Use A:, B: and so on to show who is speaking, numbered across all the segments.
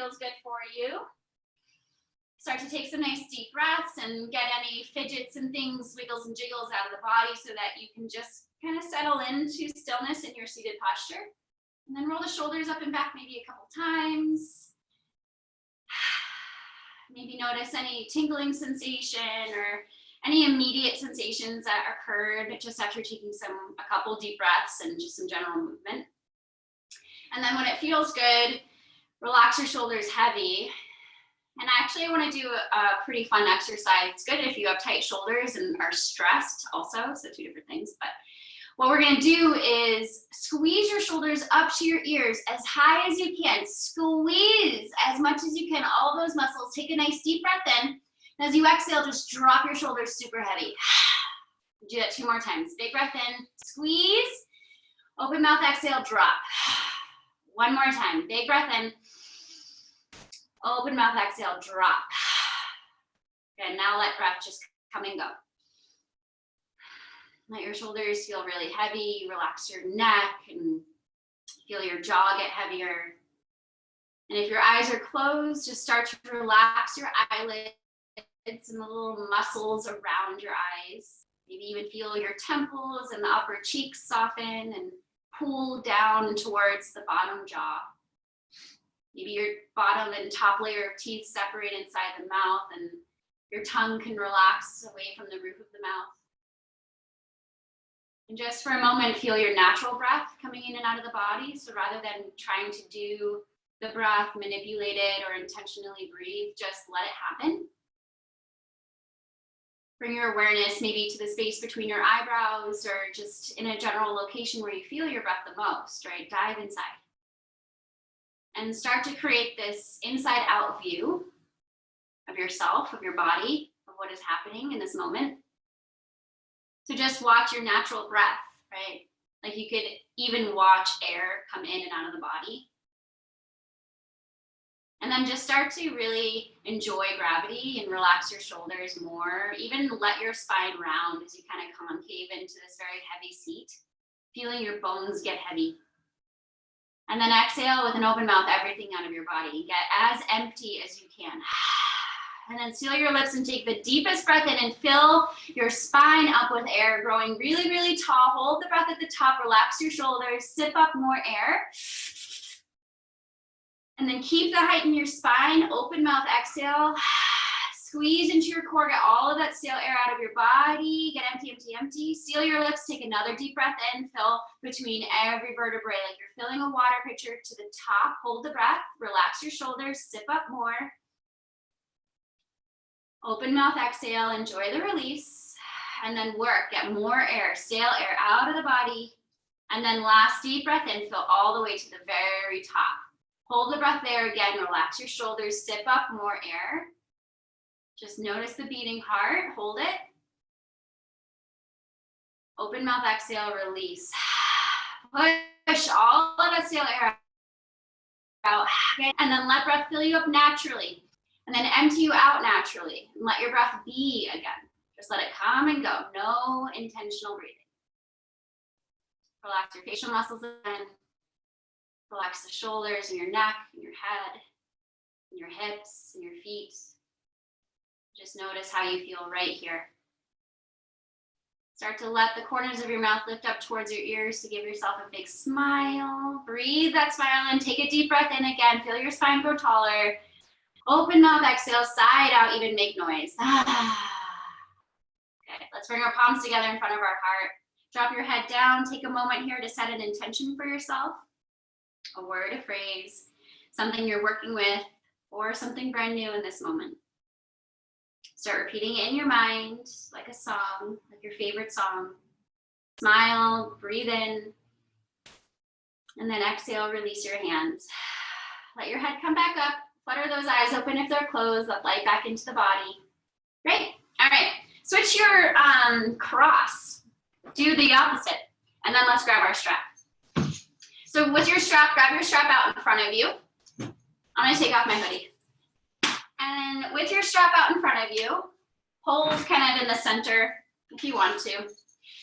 A: feels good for you. Start to take some nice deep breaths and get any fidgets and things, wiggles and jiggles out of the body so that you can just kind of settle into stillness in your seated posture. And then roll the shoulders up and back maybe a couple times. Maybe notice any tingling sensation or any immediate sensations that occurred just after taking a couple deep breaths and just some general movement. And then when it feels good, relax your shoulders heavy. And actually I want to do a pretty fun exercise. It's good if you have tight shoulders and are stressed also, so two different things. But what we're going to do is squeeze your shoulders up to your ears as high as you can. Squeeze as much as you can, all those muscles. Take a nice deep breath in. And as you exhale, just drop your shoulders super heavy. Do that 2 more times. Big breath in, squeeze. Open mouth, exhale, drop. 1 more time. Big breath in. Open mouth, exhale, drop. Good, now let breath just come and go. Let your shoulders feel really heavy. Relax your neck and feel your jaw get heavier. And if your eyes are closed, just start to relax your eyelids and the little muscles around your eyes. Maybe even feel your temples and the upper cheeks soften and pull down towards the bottom jaw. Maybe your bottom and top layer of teeth separate inside the mouth and your tongue can relax away from the roof of the mouth. And just for a moment, feel your natural breath coming in and out of the body. So rather than trying to do the breath, manipulate it, or intentionally breathe, just let it happen. Bring your awareness maybe to the space between your eyebrows or just in a general location where you feel your breath the most, right? Dive inside. And start to create this inside out view of yourself, of your body, of what is happening in this moment. So just watch your natural breath, right? Like you could even watch air come in and out of the body. And then just start to really enjoy gravity and relax your shoulders more. Even let your spine round as you kind of concave into this very heavy seat, feeling your bones get heavy. And then exhale with an open mouth, everything out of your body. Get as empty as you can. And then seal your lips and take the deepest breath in and fill your spine up with air, growing really, really tall. Hold the breath at the top, relax your shoulders, sip up more air. And then keep the height in your spine, open mouth, exhale. Squeeze into your core, get all of that stale air out of your body. Get empty, empty, empty. Seal your lips, take another deep breath in, fill between every vertebrae, like you're filling a water pitcher to the top. Hold the breath, relax your shoulders, sip up more. Open mouth, exhale, enjoy the release. And then work, get more air, stale air out of the body. And then last deep breath in, fill all the way to the very top. Hold the breath there again, relax your shoulders, sip up more air. Just notice the beating heart, hold it. Open mouth, exhale, release. Push all of that stale air out. And then let breath fill you up naturally. And then empty you out naturally. And let your breath be again. Just let it come and go. No intentional breathing. Relax your facial muscles again. Relax the shoulders and your neck and your head and your hips and your feet. Just notice how you feel right here. Start to let the corners of your mouth lift up towards your ears to give yourself a big smile. Breathe that smile in. Take a deep breath in again. Feel your spine grow taller. Open mouth, exhale, side out, even make noise. Okay, let's bring our palms together in front of our heart. Drop your head down. Take a moment here to set an intention for yourself. A word, a phrase, something you're working with, or something brand new in this moment. Start repeating it in your mind, like a song, like your favorite song. Smile, breathe in, and then exhale, release your hands. Let your head come back up, flutter those eyes open if they're closed, let light back into the body. Great, all right, switch your cross, do the opposite, and then let's grab our strap. So with your strap, grab your strap out in front of you. I'm gonna take off my hoodie. And with your strap out in front of you, hold kind of in the center if you want to.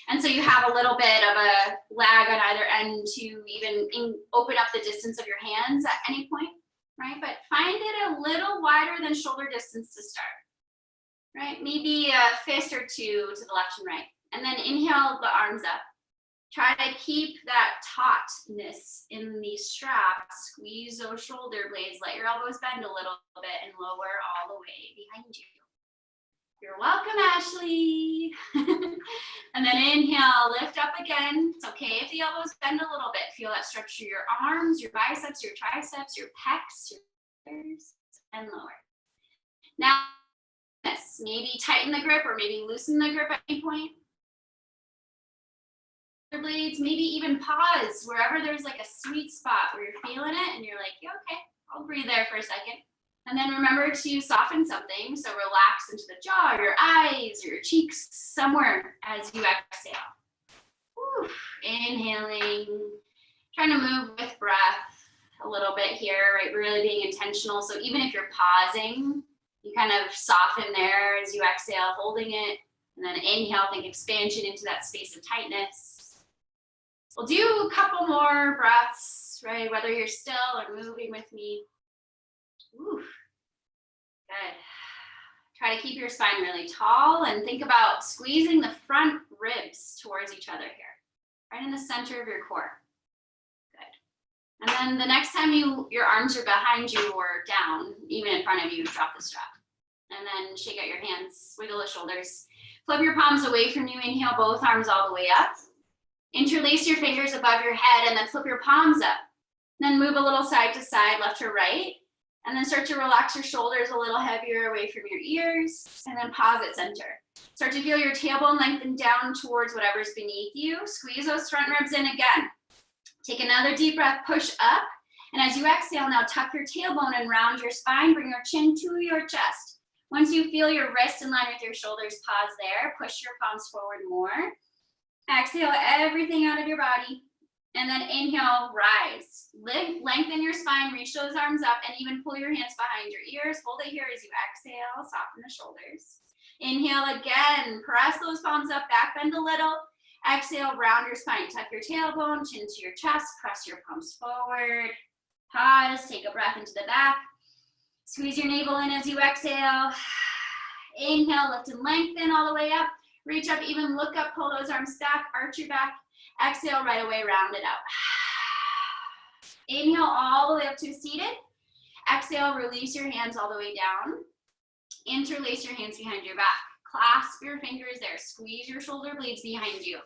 A: And so you have a little bit of a lag on either end to even open up the distance of your hands at any point. right? But find it a little wider than shoulder distance to start, right? Maybe a fist or two to the left and right. And then inhale the arms up. Try to keep that tautness in the straps. Squeeze those shoulder blades. Let your elbows bend a little bit and lower all the way behind you. You're welcome, Ashley. And then inhale, lift up again. It's okay if the elbows bend a little bit. Feel that stretch through your arms, your biceps, your triceps, your pecs, your shoulders, and lower. Now, maybe tighten the grip or maybe loosen the grip at any point. Blades, maybe even pause wherever there's like a sweet spot where you're feeling it and you're like, yeah, okay, I'll breathe there for a second. And then remember to soften something. So relax into the jaw, your eyes, your cheeks, somewhere as you exhale. Whew. Inhaling, trying to move with breath a little bit here, right? Really being intentional. So even if you're pausing, you kind of soften there as you exhale, holding it. And then inhale, think expansion into that space of tightness. We'll do a couple more breaths, right? Whether you're still or moving with me. Ooh, good. Try to keep your spine really tall and think about squeezing the front ribs towards each other here, right in the center of your core. Good. And then the next time your arms are behind you or down, even in front of you, drop the strap. And then shake out your hands, wiggle the shoulders. Flip your palms away from you. Inhale both arms all the way up. Interlace your fingers above your head and then flip your palms up. Then move a little side to side, left to right. And then start to relax your shoulders a little heavier away from your ears. And then pause at center. Start to feel your tailbone lengthen down towards whatever's beneath you. Squeeze those front ribs in again. Take another deep breath, push up. And as you exhale, now tuck your tailbone and round your spine. Bring your chin to your chest. Once you feel your wrists in line with your shoulders, pause there. Push your palms forward more. Exhale everything out of your body. And then inhale, rise. Lengthen your spine, reach those arms up, and even pull your hands behind your ears. Hold it here as you exhale, soften the shoulders. Inhale again, press those palms up, back bend a little. Exhale, round your spine, tuck your tailbone, chin to your chest, press your palms forward. Pause, take a breath into the back. Squeeze your navel in as you exhale. Inhale, lift and lengthen all the way up. Reach up, even look up, pull those arms back, arch your back. Exhale right away, round it out. Inhale all the way up to seated. Exhale, release your hands all the way down. Interlace your hands behind your back. Clasp your fingers there. Squeeze your shoulder blades behind you.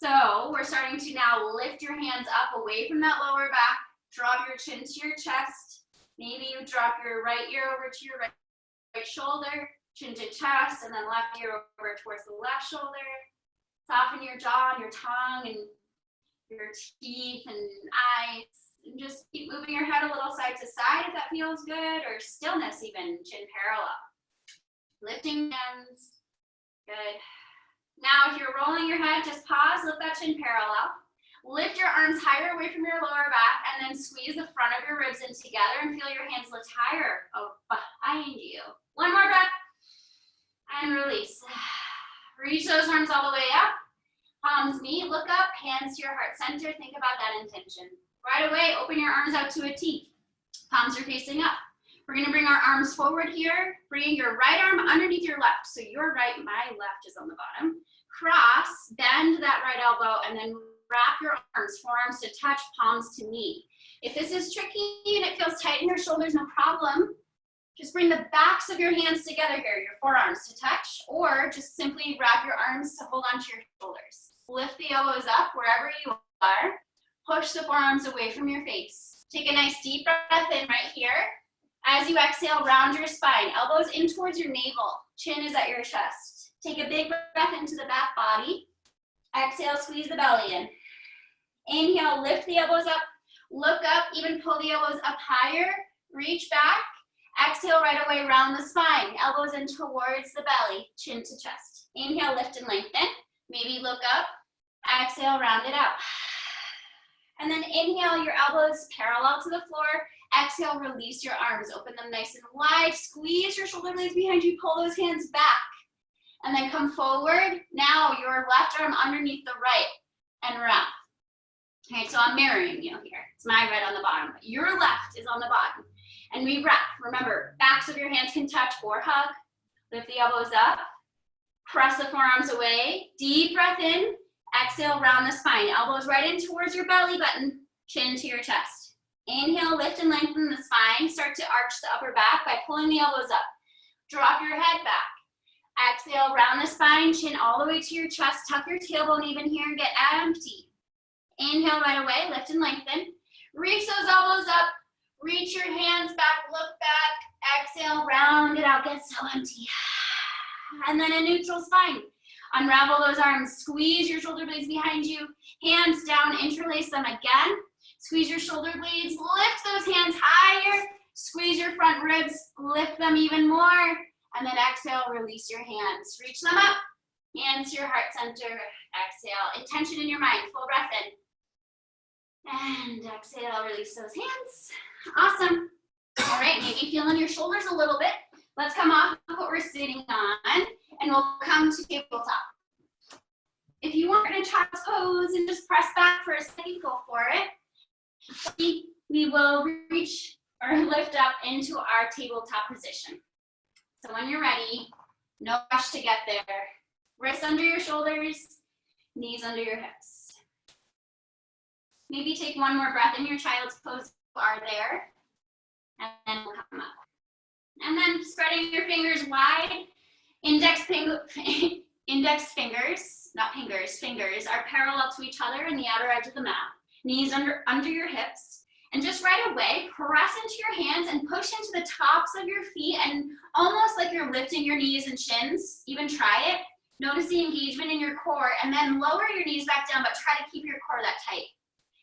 A: So we're starting to now lift your hands up away from that lower back. Drop your chin to your chest. Maybe you drop your right ear over to your right shoulder. Chin to chest, and then left ear over towards the left shoulder. Soften your jaw and your tongue and your teeth and eyes. And just keep moving your head a little side to side if that feels good, or stillness even, chin parallel. Lifting hands, good. Now if you're rolling your head, just pause, lift that chin parallel. Lift your arms higher away from your lower back, and then squeeze the front of your ribs in together and feel your hands lift higher behind you. One more breath. And release. Reach those arms all the way up. Palms meet, look up, hands to your heart center. Think about that intention. Right away, open your arms out to a T. Palms are facing up. We're gonna bring our arms forward here, bringing your right arm underneath your left. So your right, my left is on the bottom. Cross, bend that right elbow, and then wrap your arms, forearms to touch, palms to meet. If this is tricky and it feels tight in your shoulders, no problem. Just bring the backs of your hands together here, your forearms to touch, or just simply wrap your arms to hold onto your shoulders. Lift the elbows up wherever you are. Push the forearms away from your face. Take a nice deep breath in right here. As you exhale, round your spine. Elbows in towards your navel. Chin is at your chest. Take a big breath into the back body. Exhale, squeeze the belly in. Inhale, lift the elbows up. Look up, even pull the elbows up higher. Reach back. Exhale right away, round the spine. Elbows in towards the belly, chin to chest. Inhale, lift and lengthen. Maybe look up. Exhale, round it out. And then inhale, your elbows parallel to the floor. Exhale, release your arms. Open them nice and wide. Squeeze your shoulder blades behind you. Pull those hands back. And then come forward. Now your left arm underneath the right and wrap. Okay, so I'm mirroring you here. It's my right on the bottom, but your left is on the bottom. And we wrap. Remember, backs of your hands can touch or hug. Lift the elbows up. Press the forearms away. Deep breath in. Exhale, round the spine. Elbows right in towards your belly button. Chin to your chest. Inhale, lift and lengthen the spine. Start to arch the upper back by pulling the elbows up. Drop your head back. Exhale, round the spine. Chin all the way to your chest. Tuck your tailbone even here and get empty. Inhale right away. Lift and lengthen. Reach those elbows up. Reach your hands back. Look back. Exhale, round it out. Get so empty. And then a neutral spine. Unravel those arms. Squeeze your shoulder blades behind you. Hands down. Interlace them again. Squeeze your shoulder blades. Lift those hands higher. Squeeze your front ribs. Lift them even more. And then exhale. Release your hands. Reach them up. Hands to your heart center. Exhale. Intention in your mind. Full breath in. And exhale. Release those hands. Awesome. All right. Maybe feeling your shoulders a little bit. Let's come off of what we're sitting on, and we'll come to tabletop. If you want to child's pose and just press back for a second, go for it. We will reach or lift up into our tabletop position. So when you're ready, no rush to get there. Wrists under your shoulders, knees under your hips. Maybe take one more breath in your child's pose if you are there, and then we'll come up. And then spreading your fingers wide, index fingers are parallel to each other in the outer edge of the mat. Knees under your hips. And just right away, press into your hands and push into the tops of your feet, and almost like you're lifting your knees and shins. Even try it. Notice the engagement in your core, and then lower your knees back down, but try to keep your core that tight.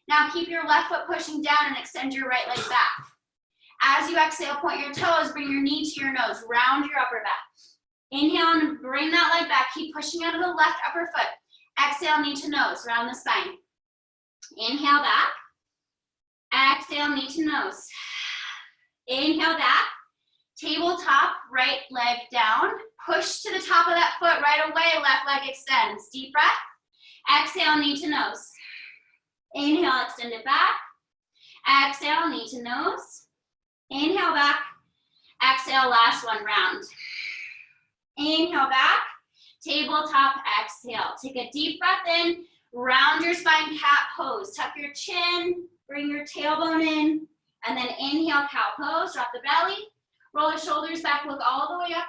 A: Now keep your left foot pushing down and extend your right leg back. As you exhale, point your toes, bring your knee to your nose, round your upper back. Inhale and bring that leg back. Keep pushing out of the left upper foot. Exhale, knee to nose, round the spine. Inhale back. Exhale, knee to nose. Inhale back. Tabletop, right leg down. Push to the top of that foot right away. Left leg extends. Deep breath. Exhale, knee to nose. Inhale, extend it back. Exhale, knee to nose. Inhale back. Exhale, last one, round. Inhale back. Tabletop, exhale. Take a deep breath in. Round your spine, cat pose. Tuck your chin. Bring your tailbone in. And then inhale, cow pose. Drop the belly. Roll the shoulders back. Look all the way up.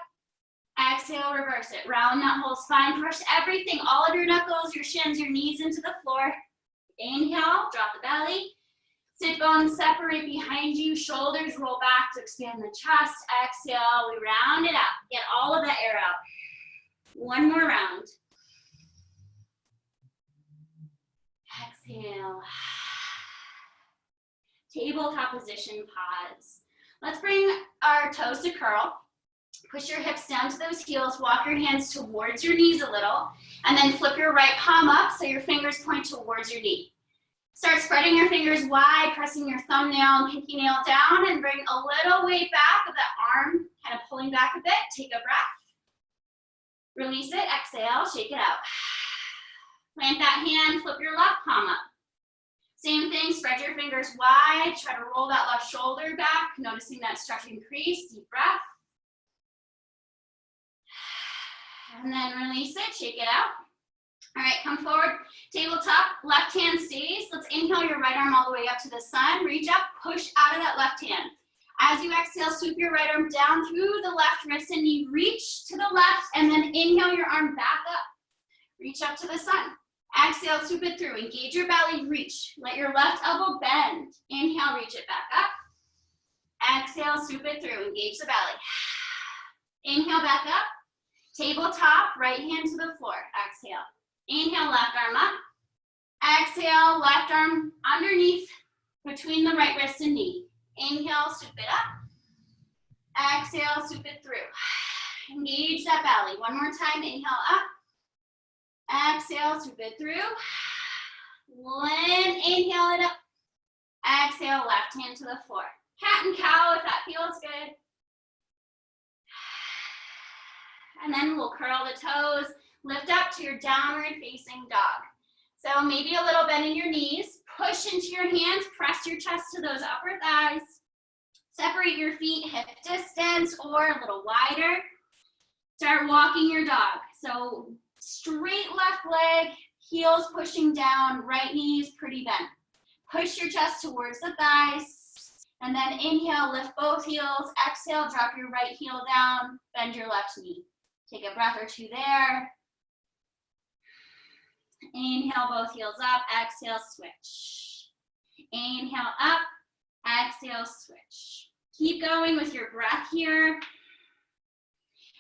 A: Exhale, reverse it. Round that whole spine. Push everything, all of your knuckles, your shins, your knees into the floor. Inhale, drop the belly. Sit bones separate behind you. Shoulders roll back to expand the chest. Exhale, we round it out. Get all of that air out. One more round. Exhale. Tabletop position, pause. Let's bring our toes to curl. Push your hips down to those heels. Walk your hands towards your knees a little. And then flip your right palm up so your fingers point towards your knee. Start spreading your fingers wide, pressing your thumbnail and pinky nail down, and bring a little weight back of that arm, kind of pulling back a bit. Take a breath. Release it, exhale, shake it out. Plant that hand, flip your left palm up. Same thing, spread your fingers wide, try to roll that left shoulder back, noticing that stretch increase, deep breath. And then release it, shake it out. All right, come forward, tabletop, left hand stays. Let's inhale your right arm all the way up to the sun. Reach up, push out of that left hand. As you exhale, sweep your right arm down through the left wrist and knee. Reach to the left, and then inhale your arm back up. Reach up to the sun. Exhale, sweep it through. Engage your belly, reach. Let your left elbow bend. Inhale, reach it back up. Exhale, sweep it through. Engage the belly. Inhale, back up. Tabletop, right hand to the floor. Exhale. Inhale, left arm up. Exhale, left arm underneath, between the right wrist and knee. Inhale, sweep it up. Exhale, sweep it through. Engage that belly. One more time, inhale up. Exhale, sweep it through. Inhale it up. Exhale, left hand to the floor. Cat and cow if that feels good. And then we'll curl the toes. Lift up to your downward facing dog. So maybe a little bend in your knees. Push into your hands. Press your chest to those upper thighs. Separate your feet hip distance or a little wider. Start walking your dog. So straight left leg, heels pushing down, right knee is pretty bent. Push your chest towards the thighs, and then inhale, lift both heels. Exhale, drop your right heel down, bend your left knee. Take a breath or two there. Inhale, both heels up. Exhale, switch. Inhale, up. Exhale, switch. Keep going with your breath here.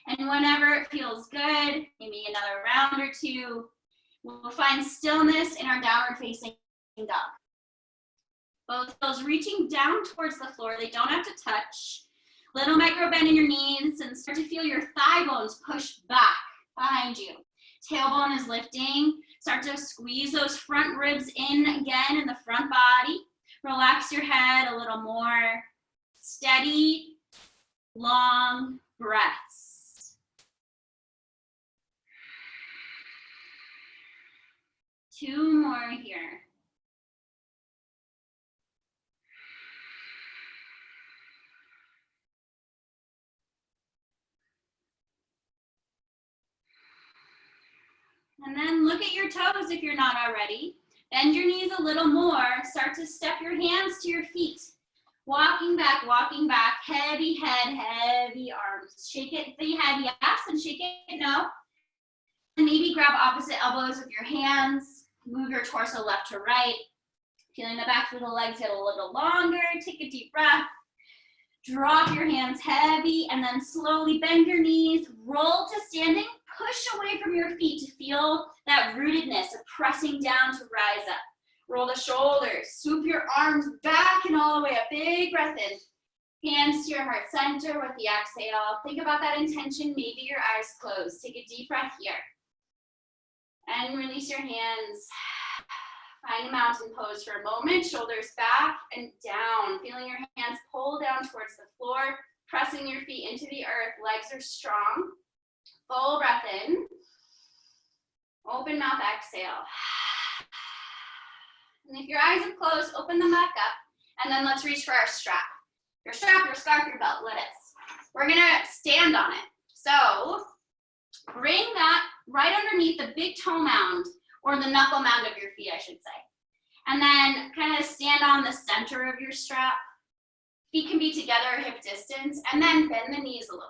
A: And whenever it feels good, maybe another round or two, we'll find stillness in our downward facing dog. Both heels reaching down towards the floor. They don't have to touch. Little micro bend in your knees and start to feel your thigh bones push back behind you. Tailbone is lifting. Start to squeeze those front ribs in again in the front body. Relax your head a little more. Steady, long breaths. 2 more here. And then look at your toes if you're not already. Bend your knees a little more. Start to step your hands to your feet. Walking back, heavy head, heavy arms. Shake it the head, yes, and shake it no. And maybe grab opposite elbows with your hands. Move your torso left to right. Feeling the backs of the legs get a little longer. Take a deep breath. Drop your hands heavy and then slowly bend your knees. Roll to standing. Push away from your feet to feel that rootedness of pressing down to rise up. Roll the shoulders, swoop your arms back and all the way up. Big breath in. Hands to your heart center with the exhale. Think about that intention, maybe your eyes closed. Take a deep breath here. And release your hands. Find a mountain pose for a moment. Shoulders back and down. Feeling your hands pull down towards the floor. Pressing your feet into the earth. Legs are strong. Full breath in. Open mouth, exhale. And if your eyes are closed, open them back up. And then let's reach for our strap. Your strap, your scarf, your belt, what is. We're gonna stand on it. So bring that right underneath the big toe mound, or the knuckle mound of your feet, I should say. And then kind of stand on the center of your strap. Feet can be together hip distance, and then bend the knees a little.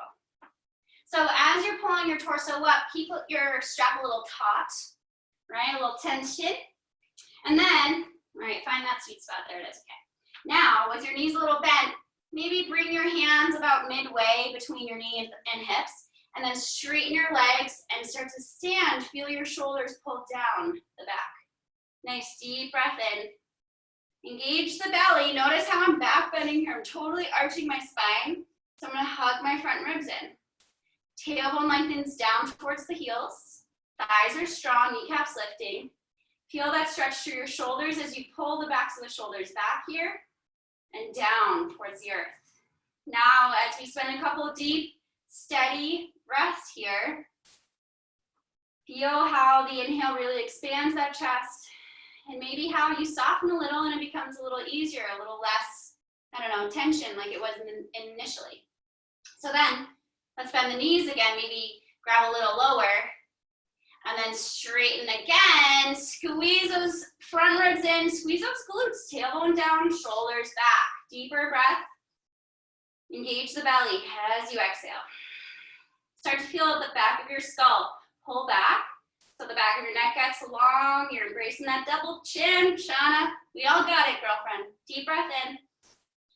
A: So as you're pulling your torso up, keep your strap a little taut, right? A little tension. And then, all right, find that sweet spot. There it is, okay. Now, with your knees a little bent, maybe bring your hands about midway between your knees and hips, and then straighten your legs and start to stand. Feel your shoulders pull down the back. Nice deep breath in. Engage the belly. Notice how I'm back bending here. I'm totally arching my spine. So I'm gonna hug my front ribs in. Tailbone lengthens down towards the heels. Thighs are strong, kneecaps lifting. Feel that stretch through your shoulders as you pull the backs of the shoulders back here and down towards the earth. Now, as we spend a couple of deep, steady breaths here, feel how the inhale really expands that chest, and maybe how you soften a little and it becomes a little easier, a little less, I don't know, tension like it was initially. So then, let's bend the knees again, maybe grab a little lower, and then straighten again. Squeeze those front ribs in, squeeze those glutes, tailbone down, shoulders back. Deeper breath. Engage the belly as you exhale. Start to feel the back of your skull. Pull back, so the back of your neck gets long. You're embracing that double chin, Shauna. We all got it, girlfriend. Deep breath in.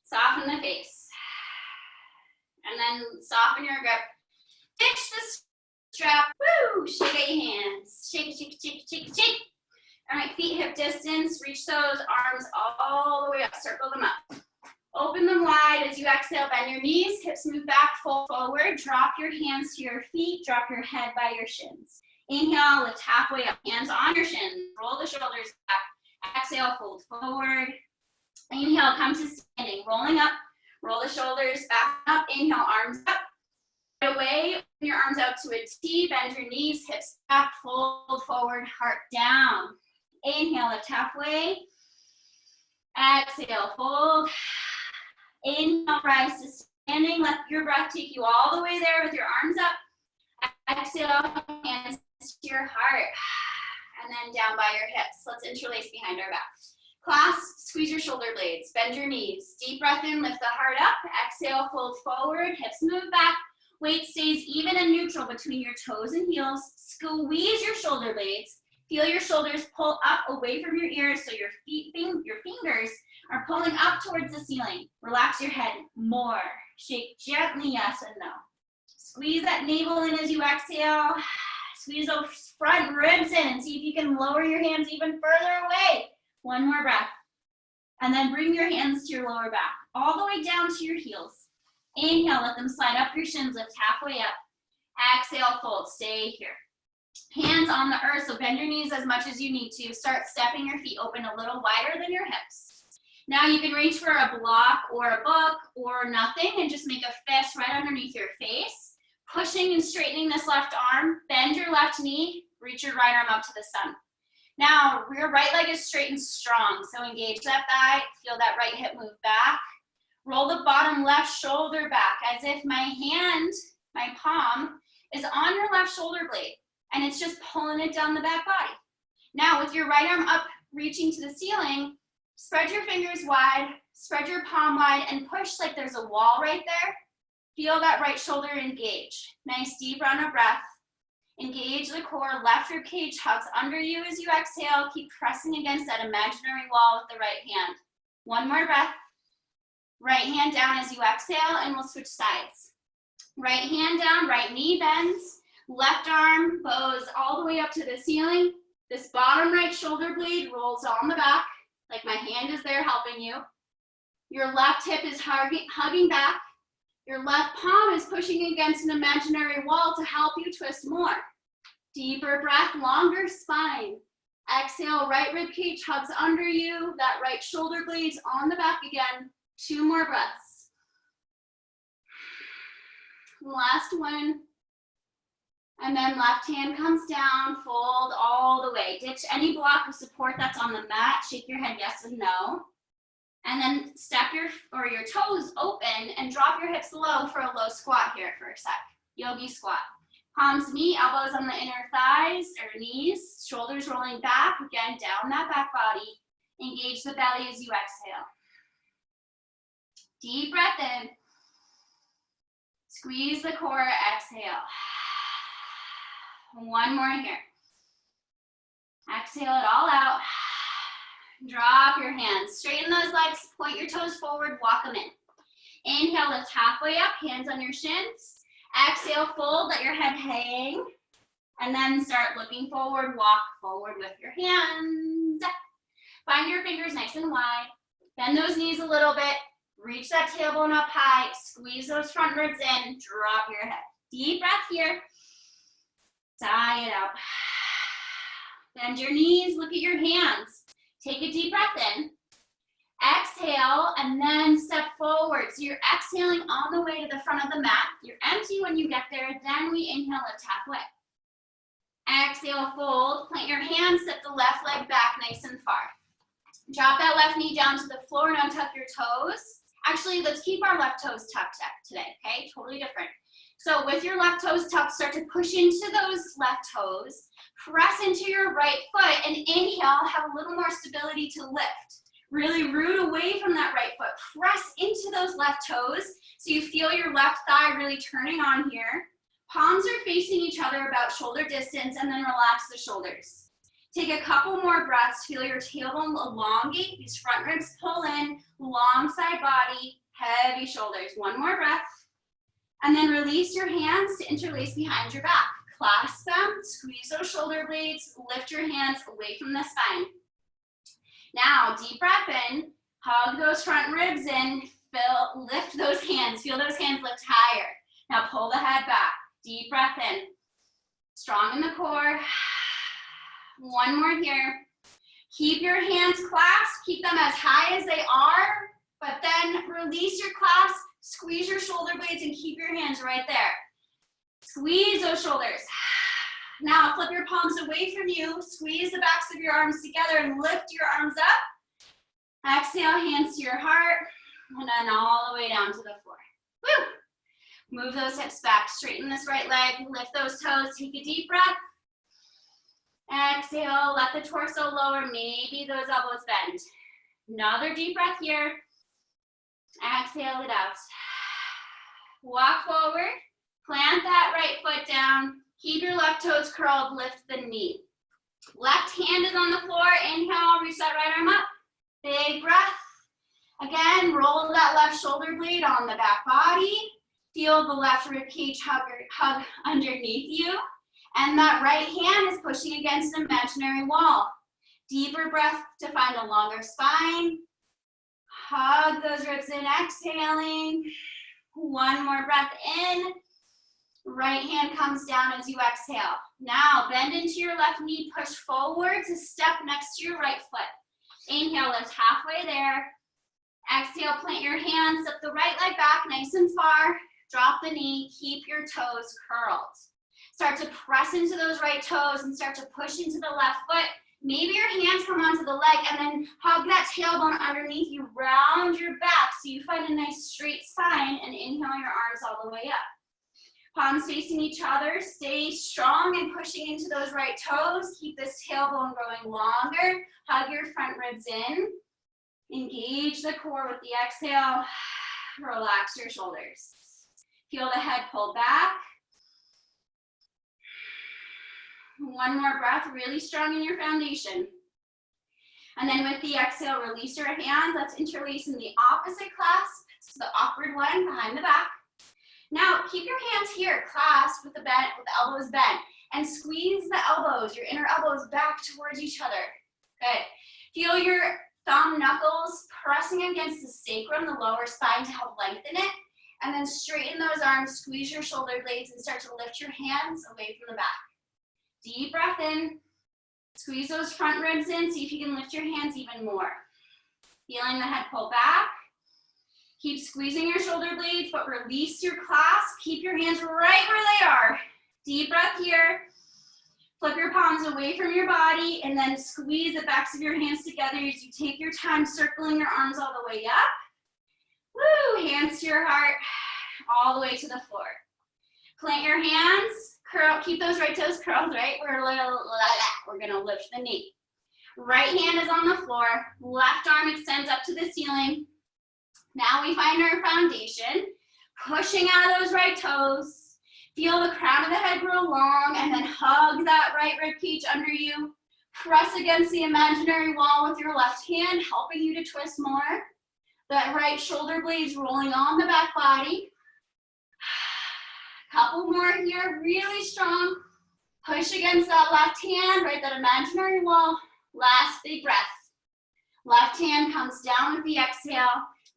A: Soften the face. And then soften your grip. Ditch the strap. Woo! Shake out your hands. Shake it, shake it, shake it, shake it, shake it. All right, feet hip distance. Reach those arms all the way up. Circle them up. Open them wide as you exhale. Bend your knees. Hips move back, fold forward. Drop your hands to your feet. Drop your head by your shins. Inhale, lift halfway up. Hands on your shins. Roll the shoulders back. Exhale, fold forward. Inhale, come to standing. Rolling up. Roll the shoulders back up. Inhale, arms up. Right away, open your arms out to a T. Bend your knees, hips back, fold forward, heart down. Inhale, lift halfway. Exhale, fold. Inhale, rise to standing. Let your breath take you all the way there with your arms up. Exhale, hands to your heart. And then down by your hips. Let's interlace behind our back. Clasp, squeeze your shoulder blades. Bend your knees. Deep breath in, lift the heart up. Exhale, fold forward, hips move back. Weight stays even and neutral between your toes and heels. Squeeze your shoulder blades. Feel your shoulders pull up away from your ears so your fingers are pulling up towards the ceiling. Relax your head more. Shake gently, yes and no. Squeeze that navel in as you exhale. Squeeze those front ribs in and see if you can lower your hands even further away. One more breath. And then bring your hands to your lower back, all the way down to your heels. Inhale, let them slide up your shins, lift halfway up. Exhale, fold, stay here. Hands on the earth, so bend your knees as much as you need to. Start stepping your feet open a little wider than your hips. Now you can reach for a block or a book or nothing and just make a fist right underneath your face. Pushing and straightening this left arm. Bend your left knee, reach your right arm up to the sun. Now, your right leg is straight and strong, so engage that thigh, feel that right hip move back. Roll the bottom left shoulder back as if my hand, my palm, is on your left shoulder blade, and it's just pulling it down the back body. Now, with your right arm up, reaching to the ceiling, spread your fingers wide, spread your palm wide, and push like there's a wall right there. Feel that right shoulder engage. Nice deep round of breath. Engage the core, left rib cage hugs under you as you exhale. Keep pressing against that imaginary wall with the right hand. One more breath. Right hand down as you exhale, and we'll switch sides. Right hand down, right knee bends. Left arm bows all the way up to the ceiling. This bottom right shoulder blade rolls on the back, like my hand is there helping you. Your left hip is hugging back. Your left palm is pushing against an imaginary wall to help you twist more. Deeper breath, longer spine. Exhale, right rib cage hugs under you. That right shoulder blade's on the back again. 2 more breaths. Last one. And then left hand comes down, fold all the way. Ditch any block of support that's on the mat. Shake your head yes and no. And then step your toes open and drop your hips low for a low squat here for a sec. Yogi squat. Palms meet, elbows on the inner thighs or knees, shoulders rolling back, again down that back body. Engage the belly as you exhale. Deep breath in. Squeeze the core, exhale. One more here. Exhale it all out. Drop your hands. Straighten those legs, point your toes forward, walk them in. Inhale, lift halfway up, hands on your shins. Exhale, fold, let your head hang. And then start looking forward, walk forward with your hands. Find your fingers nice and wide. Bend those knees a little bit. Reach that tailbone up high. Squeeze those front ribs in. Drop your head. Deep breath here. Sigh it out. Bend your knees, look at your hands. Take a deep breath in. Exhale, and then step forward. So you're exhaling on the way to the front of the mat. You're empty when you get there. Then we inhale, lift halfway. Exhale, fold. Plant your hands, step the left leg back nice and far. Drop that left knee down to the floor and untuck your toes. Actually, let's keep our left toes tucked today, okay? Totally different. So with your left toes tucked, start to push into those left toes. Press into your right foot and inhale, have a little more stability to lift. Really root away from that right foot. Press into those left toes so you feel your left thigh really turning on here. Palms are facing each other about shoulder distance, and then relax the shoulders. Take a couple more breaths. Feel your tailbone elongate. These front ribs pull in, long side body, heavy shoulders. One more breath. And then release your hands to interlace behind your back. Clasp them, squeeze those shoulder blades, lift your hands away from the spine. Now, deep breath in, hug those front ribs in, lift those hands, feel those hands lift higher. Now pull the head back, deep breath in, strong in the core. One more here. Keep your hands clasped, keep them as high as they are, but then release your clasp, squeeze your shoulder blades and keep your hands right there. Squeeze those shoulders. Now flip your palms away from you, squeeze the backs of your arms together and lift your arms up. Exhale, hands to your heart. And then all the way down to the floor. Woo! Move those hips back, straighten this right leg, lift those toes, take a deep breath. Exhale, let the torso lower, maybe those elbows bend. Another deep breath here. Exhale it out. Walk forward, plant that right foot down, keep your left toes curled, lift the knee. Left hand is on the floor, inhale, reach that right arm up. Big breath. Again, roll that left shoulder blade on the back body. Feel the left rib cage hug underneath you. And that right hand is pushing against an imaginary wall. Deeper breath to find a longer spine. Hug those ribs in, exhaling. One more breath in. Right hand comes down as you exhale. Now bend into your left knee, push forward to step next to your right foot. Inhale, lift halfway there. Exhale, plant your hands, step the right leg back nice and far. Drop the knee, keep your toes curled. Start to press into those right toes and start to push into the left foot. Maybe your hands come onto the leg and then hug that tailbone underneath you, round your back so you find a nice straight spine and inhale your arms all the way up. Palms facing each other, stay strong and pushing into those right toes. Keep this tailbone growing longer. Hug your front ribs in. Engage the core with the exhale. Relax your shoulders. Feel the head pull back. One more breath, really strong in your foundation. And then with the exhale, release your hands. Let's interlace in the opposite clasp. So the awkward one behind the back. Now keep your hands here, clasped with the elbows bent, and squeeze the elbows, your inner elbows back towards each other. Good. Feel your thumb knuckles pressing against the sacrum, the lower spine, to help lengthen it. And then straighten those arms, squeeze your shoulder blades, and start to lift your hands away from the back. Deep breath in. Squeeze those front ribs in. See if you can lift your hands even more. Feeling the head pull back. Keep squeezing your shoulder blades, but release your clasp. Keep your hands right where they are. Deep breath here. Flip your palms away from your body and then squeeze the backs of your hands together as you take your time circling your arms all the way up. Woo, hands to your heart, all the way to the floor. Plant your hands, curl, keep those right toes curled, right? We're gonna lift the knee. Right hand is on the floor, left arm extends up to the ceiling. Now we find our foundation, pushing out of those right toes. Feel the crown of the head grow long and then hug that right rib cage under you. Press against the imaginary wall with your left hand, helping you to twist more. That right shoulder blades rolling on the back body. Couple more here, really strong. Push against that left hand, right, that imaginary wall. Last big breath. Left hand comes down with the exhale.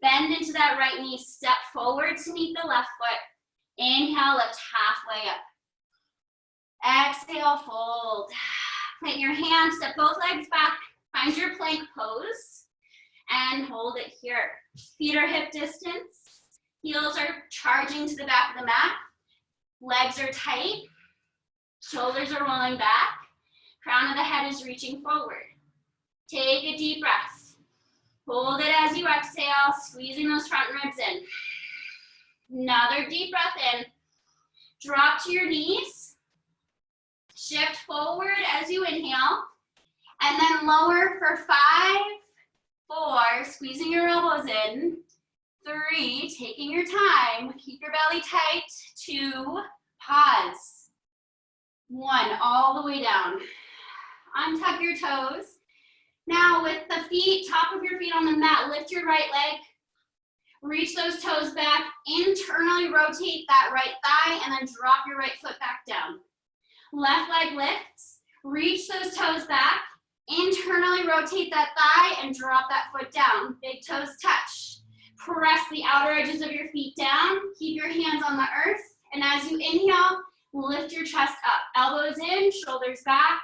A: Bend into that right knee, step forward to meet the left foot. Inhale, lift halfway up. Exhale, fold. Plant your hands, step both legs back. Find your plank pose and hold it here. Feet are hip distance. Heels are charging to the back of the mat. Legs are tight. Shoulders are rolling back. Crown of the head is reaching forward. Take a deep breath. Hold it as you exhale, squeezing those front ribs in. Another deep breath in. Drop to your knees. Shift forward as you inhale. And then lower for 5, 4, squeezing your elbows in. 3, taking your time. Keep your belly tight. 2, pause. 1, all the way down. Untuck your toes. Now with the feet, top of your feet on the mat, lift your right leg. Reach those toes back. Internally rotate that right thigh and then drop your right foot back down. Left leg lifts. Reach those toes back. Internally rotate that thigh and drop that foot down. Big toes touch. Press the outer edges of your feet down. Keep your hands on the earth. And as you inhale, lift your chest up. Elbows in, shoulders back.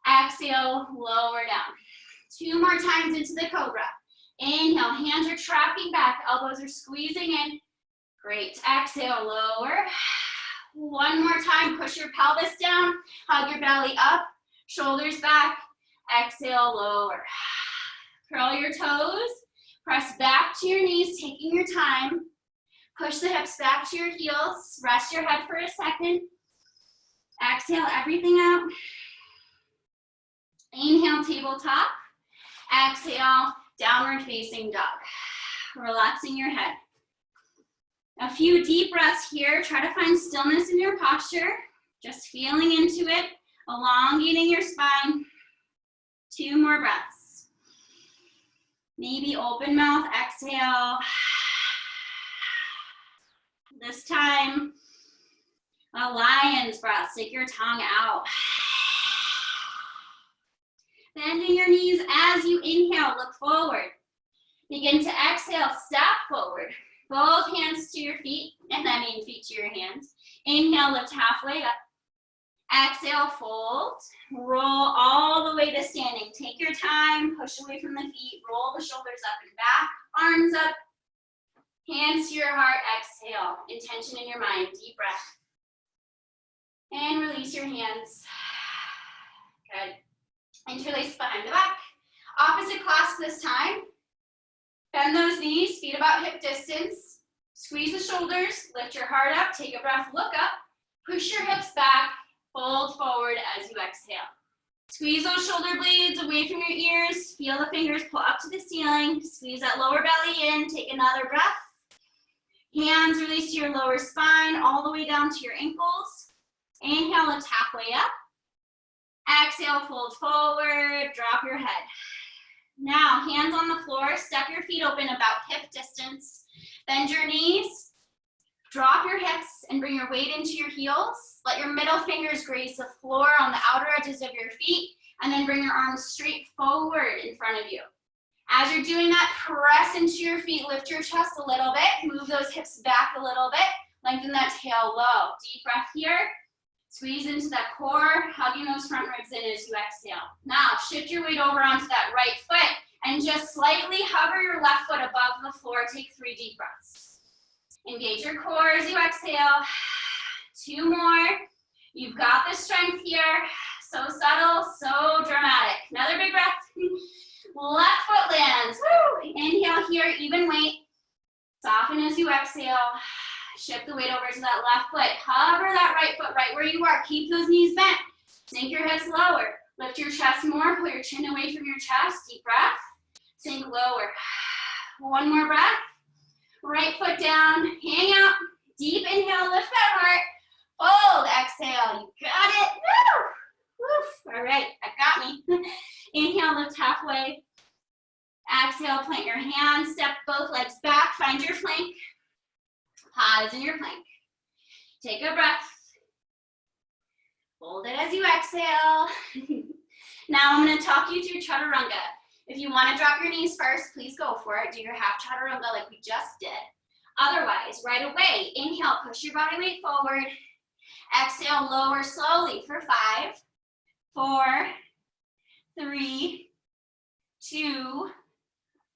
A: Exhale, lower down. 2 more times into the cobra. Inhale, hands are tracking back, elbows are squeezing in. Great, exhale, lower. 1 more time, push your pelvis down, hug your belly up, shoulders back. Exhale, lower. Curl your toes, Press back to your knees, taking your time. Push the hips back to your heels. Rest your head for a second. Exhale everything out. Inhale, tabletop. Exhale, downward facing dog. Relaxing your head. A few deep breaths here. Try to find stillness in your posture. Just feeling into it, elongating your spine. 2 more breaths. Maybe open mouth, exhale. This time, a lion's breath. Stick your tongue out. Bending your knees as you inhale, look forward. Begin to exhale, step forward. Both hands to your feet, and that means feet to your hands. Inhale, lift halfway up. Exhale, fold. Roll all the way to standing. Take your time, push away from the feet, roll the shoulders up and back, arms up, hands to your heart, exhale. Intention in your mind, deep breath. And release your hands. Good. Interlace behind the back. Opposite clasp this time. Bend those knees, feet about hip distance. Squeeze the shoulders, lift your heart up, take a breath, look up. Push your hips back, fold forward as you exhale. Squeeze those shoulder blades away from your ears. Feel the fingers pull up to the ceiling. Squeeze that lower belly in, take another breath. Hands release to your lower spine, all the way down to your ankles. Inhale, lift halfway up. Exhale, fold forward, drop your head. Now, hands on the floor, step your feet open about hip distance. Bend your knees, drop your hips, and bring your weight into your heels. Let your middle fingers graze the floor on the outer edges of your feet, and then bring your arms straight forward in front of you. As you're doing that, press into your feet, lift your chest a little bit, move those hips back a little bit, lengthen that tail low. Deep breath here. Squeeze into that core, hugging those front ribs in as you exhale. Now, shift your weight over onto that right foot and just slightly hover your left foot above the floor. Take 3 deep breaths. Engage your core as you exhale. 2 more. You've got the strength here. So subtle, so dramatic. Another big breath. Left foot lands. Woo! Inhale here, even weight. Soften as you exhale. Shift the weight over to that left foot. Hover that right foot right where you are. Keep those knees bent. Sink your hips lower. Lift your chest more. Pull your chin away from your chest. Deep breath. Sink lower. 1 more breath. Right foot down. Hang out. Deep inhale. Lift that heart. Fold. Exhale. You got it. Woo! Woof. All right. That got me. Inhale. Lift halfway. Exhale. Plant your hands. Step both legs back. Find your plank. Pause in your plank. Take a breath. Hold it as you exhale. Now I'm going to talk you through chaturanga. If you want to drop your knees first, please go for it. Do your half chaturanga like we just did. Otherwise, right away, inhale, push your body weight forward. Exhale, lower slowly for 5, 4, 3, 2,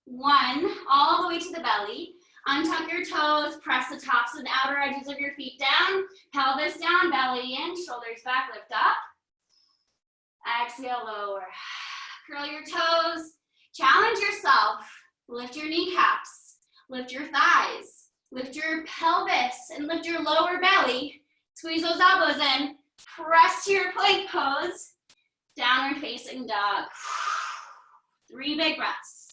A: 1. All the way to the belly. Untuck your toes, press the tops and outer edges of your feet down, pelvis down, belly in, shoulders back, lift up. Exhale, lower. Curl your toes, challenge yourself, lift your kneecaps, lift your thighs, lift your pelvis, and lift your lower belly. Squeeze those elbows in, press to your plank pose, downward facing dog. 3 big breaths.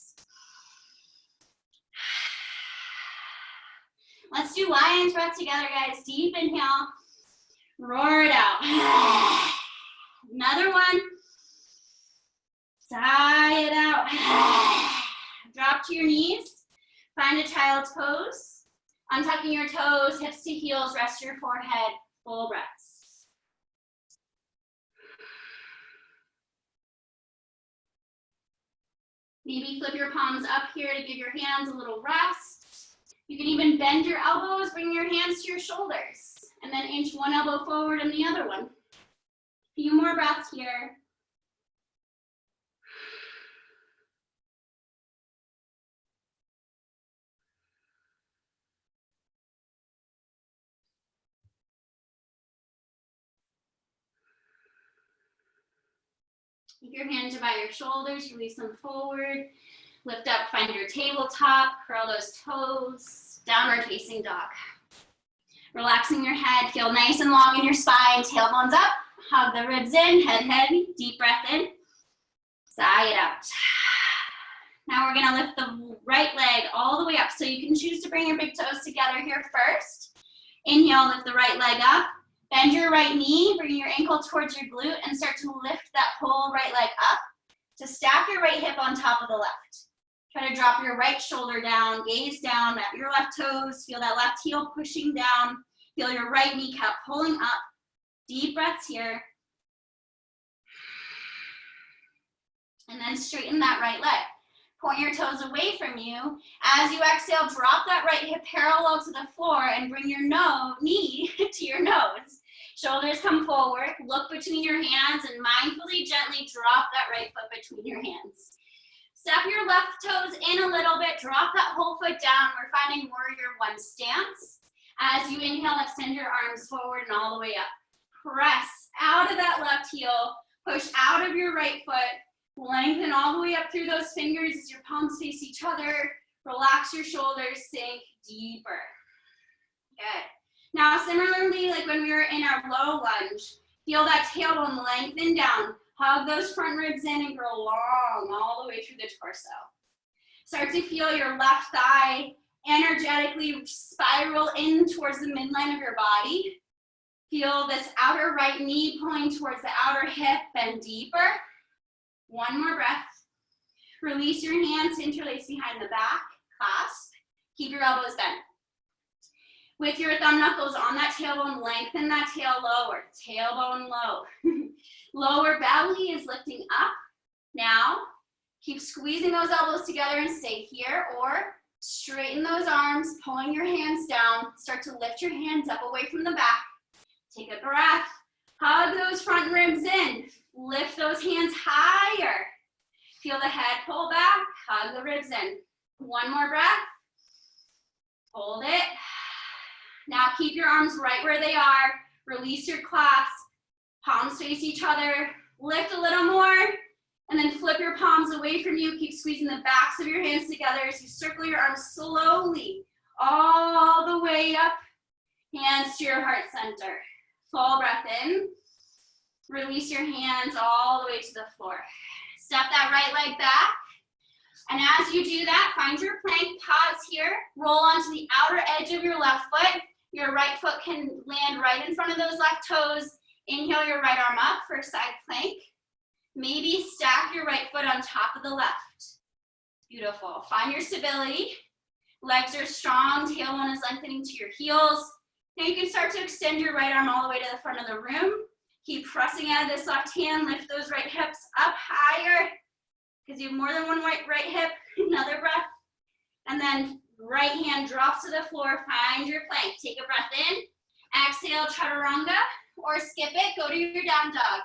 A: Let's do lion's breath together, guys. Deep inhale, roar it out. Another one. Sigh it out. Drop to your knees. Find a child's pose. Untucking your toes, hips to heels, rest your forehead. Full breaths. Maybe flip your palms up here to give your hands a little rest. You can even bend your elbows, bring your hands to your shoulders, and then inch one elbow forward and the other one. A few more breaths here. Keep your hands by your shoulders, release them forward. Lift up, find your tabletop, curl those toes, downward facing dog. Relaxing your head, feel nice and long in your spine, tailbones up, hug the ribs in, head heavy, deep breath in, sigh it out. Now we're gonna lift the right leg all the way up. So you can choose to bring your big toes together here first. Inhale, lift the right leg up, bend your right knee, bring your ankle towards your glute and start to lift that whole right leg up to stack your right hip on top of the left. Try to drop your right shoulder down, gaze down at your left toes, feel that left heel pushing down, feel your right kneecap pulling up. Deep breaths here. And then straighten that right leg. Point your toes away from you. As you exhale, drop that right hip parallel to the floor and bring your knee to your nose. Shoulders come forward, look between your hands and mindfully, gently drop that right foot between your hands. Step your left toes in a little bit, drop that whole foot down. We're finding warrior one stance. As you inhale, extend your arms forward and all the way up. Press out of that left heel, push out of your right foot, lengthen all the way up through those fingers as your palms face each other. Relax your shoulders, sink deeper. Good. Now, similarly, like when we were in our low lunge, feel that tailbone lengthen down. Hug those front ribs in and grow long all the way through the torso. Start to feel your left thigh energetically spiral in towards the midline of your body. Feel this outer right knee pulling towards the outer hip, bend deeper. One more breath. Release your hands to interlace behind the back, clasp. Keep your elbows bent. With your thumb knuckles on that tailbone, lengthen that tail lower, tailbone low. Lower belly is lifting up. Now, keep squeezing those elbows together and stay here, or straighten those arms, pulling your hands down. Start to lift your hands up away from the back. Take a breath. Hug those front ribs in. Lift those hands higher. Feel the head pull back. Hug the ribs in. One more breath. Hold it. Now keep your arms right where they are. Release your clasp. Palms face each other. Lift a little more. And then flip your palms away from you. Keep squeezing the backs of your hands together as you circle your arms slowly all the way up. Hands to your heart center. Full breath in. Release your hands all the way to the floor. Step that right leg back. And as you do that, find your plank, pause here, roll onto the outer edge of your left foot. Your right foot can land right in front of those left toes. Inhale your right arm up for a side plank. Maybe stack your right foot on top of the left. Beautiful. Find your stability. Legs are strong, tailbone is lengthening to your heels. Now you can start to extend your right arm all the way to the front of the room. Keep pressing out of this left hand, lift those right hips up higher, because you have more than one right hip. Another breath. And then right hand drops to the floor, find your plank. Take a breath in, exhale, chaturanga, or skip it, go to your down dog.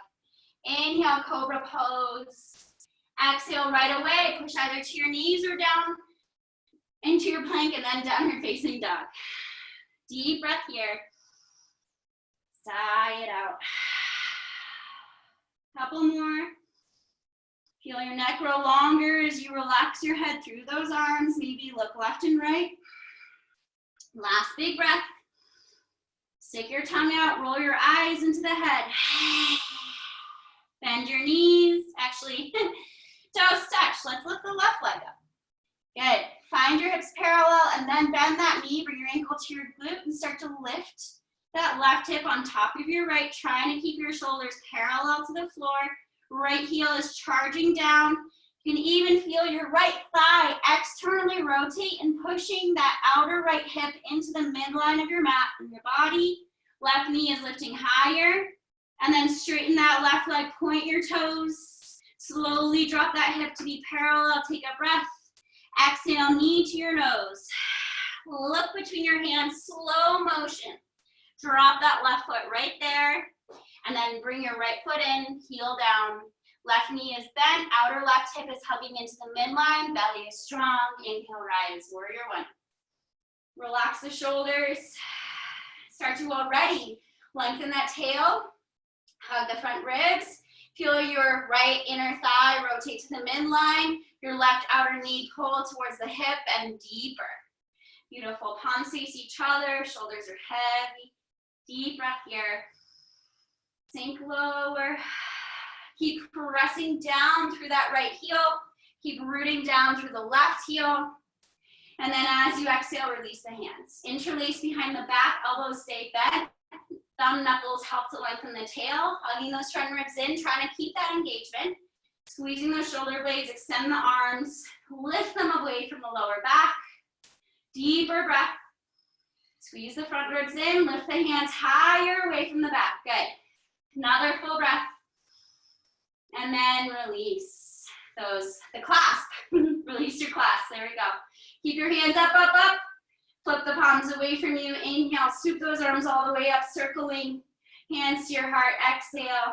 A: Inhale, cobra pose. Exhale right away, push either to your knees or down into your plank and then downward facing dog. Deep breath here. Sigh it out. Couple more. Feel your neck grow longer as you relax your head through those arms. Maybe look left and right. Last big breath. Stick your tongue out, roll your eyes into the head. Bend your knees. Actually, toes touch. Let's lift the left leg up. Good. Find your hips parallel and then bend that knee, bring your ankle to your glute and start to lift that left hip on top of your right, trying to keep your shoulders parallel to the floor. Right heel is charging down. You can even feel your right thigh externally rotate and pushing that outer right hip into the midline of your mat and your body. Left knee is lifting higher. And then straighten that left leg, point your toes. Slowly drop that hip to be parallel. Take a breath. Exhale, knee to your nose. Look between your hands, slow motion. Drop that left foot right there. And then bring your right foot in, heel down. Left knee is bent, outer left hip is hugging into the midline, belly is strong. Inhale, rise, warrior one. Relax the shoulders. Start to already lengthen that tail. Hug the front ribs. Feel your right inner thigh rotate to the midline. Your left outer knee pull towards the hip and deeper. Beautiful. Palms face each other. Shoulders are heavy. Deep breath here. Sink lower. Keep pressing down through that right heel. Keep rooting down through the left heel. And then as you exhale, release the hands. Interlace behind the back, elbows stay bent. Thumb knuckles help to lengthen the tail. Hugging those front ribs in, trying to keep that engagement. Squeezing those shoulder blades, extend the arms. Lift them away from the lower back. Deeper breath. Squeeze the front ribs in, lift the hands higher away from the back. Good. Another full breath. And then release the clasp. Release your clasp, there we go. Keep your hands up, up, up. Flip the palms away from you. Inhale, scoop those arms all the way up, circling. Hands to your heart, exhale,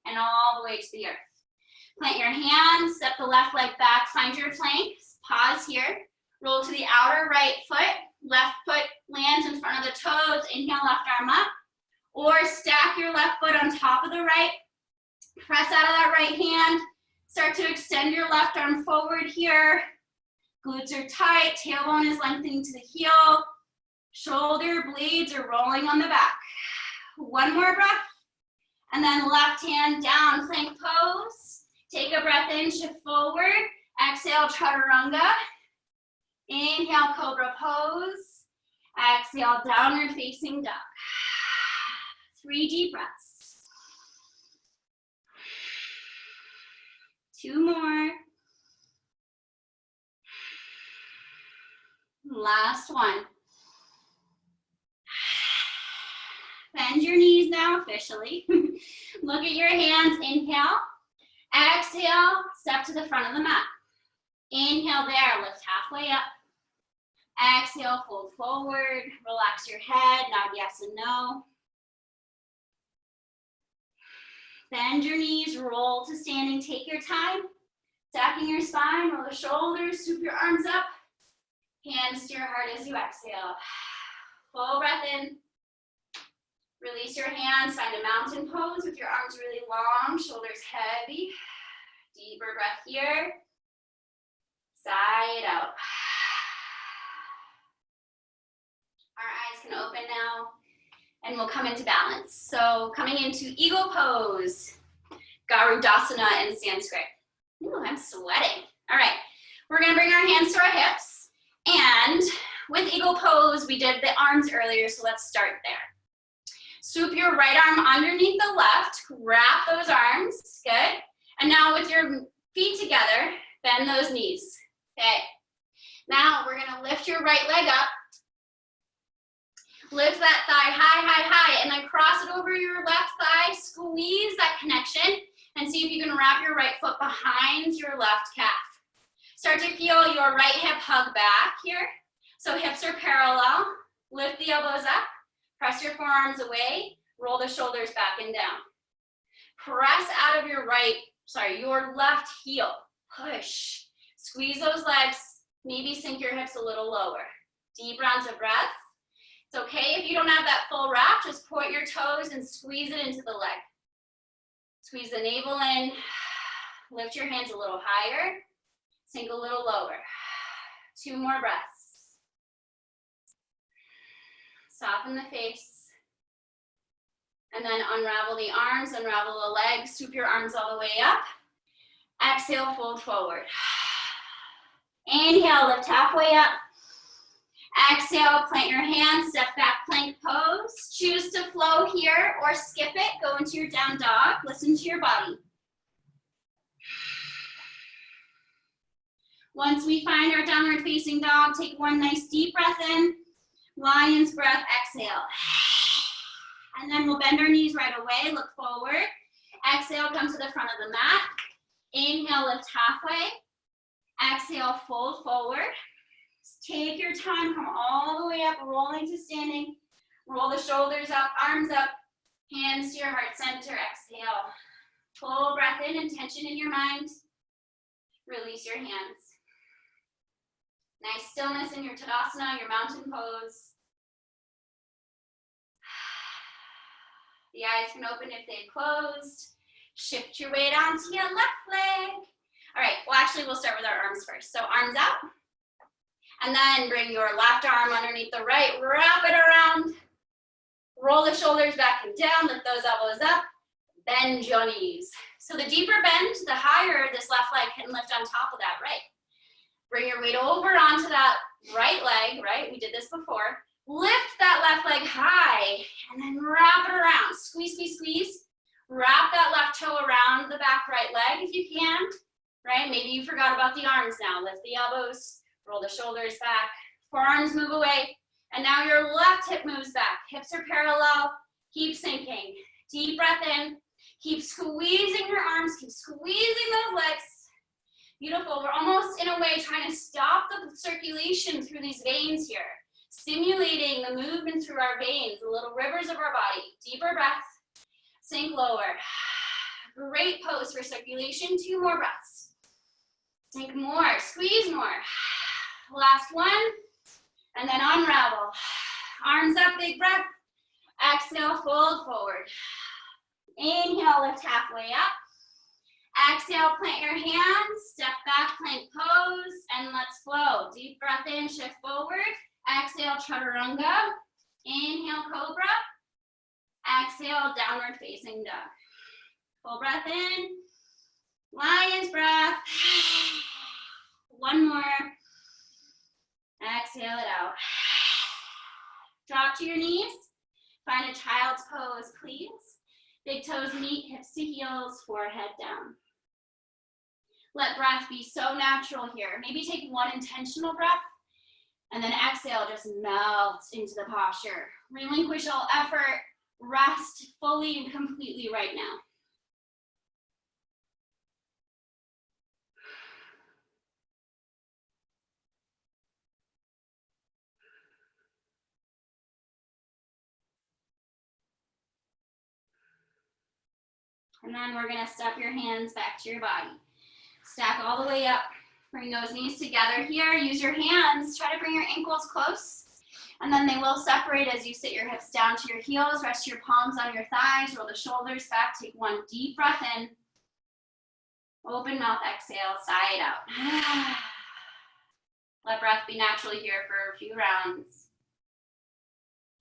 A: and all the way to the earth. Plant your hands, step the left leg back, find your plank, pause here. Roll to the outer right foot, left foot lands in front of the toes, inhale, left arm up. Or stack your left foot on top of the right, press out of that right hand, start to extend your left arm forward here. Glutes are tight, tailbone is lengthening to the heel, shoulder blades are rolling on the back. One more breath, and then left hand down, plank pose. Take a breath in, shift forward, exhale, chaturanga. Inhale, cobra pose. Exhale, downward facing dog. 3 deep breaths. 2 more. Last one. Bend your knees now officially. Look at your hands, inhale. Exhale, step to the front of the mat. Inhale there, lift halfway up. Exhale, fold forward, relax your head, nod yes and no. Bend your knees, roll to standing, take your time. Stacking your spine, roll the shoulders, swoop your arms up. Hands to your heart as you exhale. Full breath in. Release your hands, find a mountain pose with your arms really long, shoulders heavy. Deeper breath here. Sigh it out. Our eyes can open now, and we'll come into balance. So coming into eagle pose, Garudasana in Sanskrit. Ooh, I'm sweating. All right, we're gonna bring our hands to our hips, and with eagle pose, we did the arms earlier, so let's start there. Swoop your right arm underneath the left, wrap those arms, good. And now with your feet together, bend those knees, okay. Now we're gonna lift your right leg up, lift that thigh high, high, high, and then cross it over your left thigh, squeeze that connection, and see if you can wrap your right foot behind your left calf. Start to feel your right hip hug back here. So hips are parallel, lift the elbows up, press your forearms away, roll the shoulders back and down. Press out of your your left heel, push. Squeeze those legs, maybe sink your hips a little lower. Deep rounds of breath. It's okay if you don't have that full wrap, just point your toes and squeeze it into the leg. Squeeze the navel in, lift your hands a little higher, sink a little lower. 2 more breaths. Soften the face. And then unravel the arms, unravel the legs, swoop your arms all the way up. Exhale, fold forward. Inhale, lift halfway up. Exhale, plant your hands, step back, plank pose. Choose to flow here or skip it. Go into your down dog. Listen to your body. Once we find our downward facing dog, take 1 nice deep breath in. Lion's breath, exhale. And then we'll bend our knees right away, look forward. Exhale, come to the front of the mat. Inhale, lift halfway. Exhale, fold forward. Take your time, come all the way up, rolling to standing. Roll the shoulders up, arms up, hands to your heart center, exhale. Full breath in, intention in your mind. Release your hands. Nice stillness in your Tadasana, your mountain pose. The eyes can open if they've closed. Shift your weight onto your left leg. All right, well, actually, we'll start with our arms first. So arms out, and then bring your left arm underneath the right, wrap it around, roll the shoulders back and down, lift those elbows up, bend your knees. So the deeper bend, the higher this left leg can lift on top of that right. Bring your weight over onto that right leg, right? We did this before. Lift that left leg high, and then wrap it around. Squeeze, squeeze, squeeze. Wrap that left toe around the back right leg if you can, right? Maybe you forgot about the arms now. Lift the elbows, roll the shoulders back, forearms move away, and now your left hip moves back. Hips are parallel, keep sinking. Deep breath in, keep squeezing your arms, keep squeezing those legs. Beautiful, we're almost in a way trying to stop the circulation through these veins here, stimulating the movement through our veins, the little rivers of our body. Deeper breath, sink lower. Great pose for circulation, 2 more breaths. Sink more, squeeze more. Last one, and then unravel. Arms up, big breath. Exhale, fold forward. Inhale, lift halfway up. Exhale, plant your hands, step back, plank pose, and let's flow. Deep breath in, shift forward. Exhale, chaturanga. Inhale, cobra. Exhale, downward facing dog. Full breath in. Lion's breath. One more. Exhale it out. Drop to your knees. Find a child's pose, please. Big toes meet, hips to heels, forehead down. Let breath be so natural here. Maybe take one intentional breath, and then exhale, just melt into the posture. Relinquish all effort, rest fully and completely right now. And then we're gonna step your hands back to your body. Stack all the way up. Bring those knees together here. Use your hands. Try to bring your ankles close. And then they will separate as you sit your hips down to your heels. Rest your palms on your thighs. Roll the shoulders back. Take one deep breath in. Open mouth, exhale, sigh it out. Let breath be natural here for a few rounds.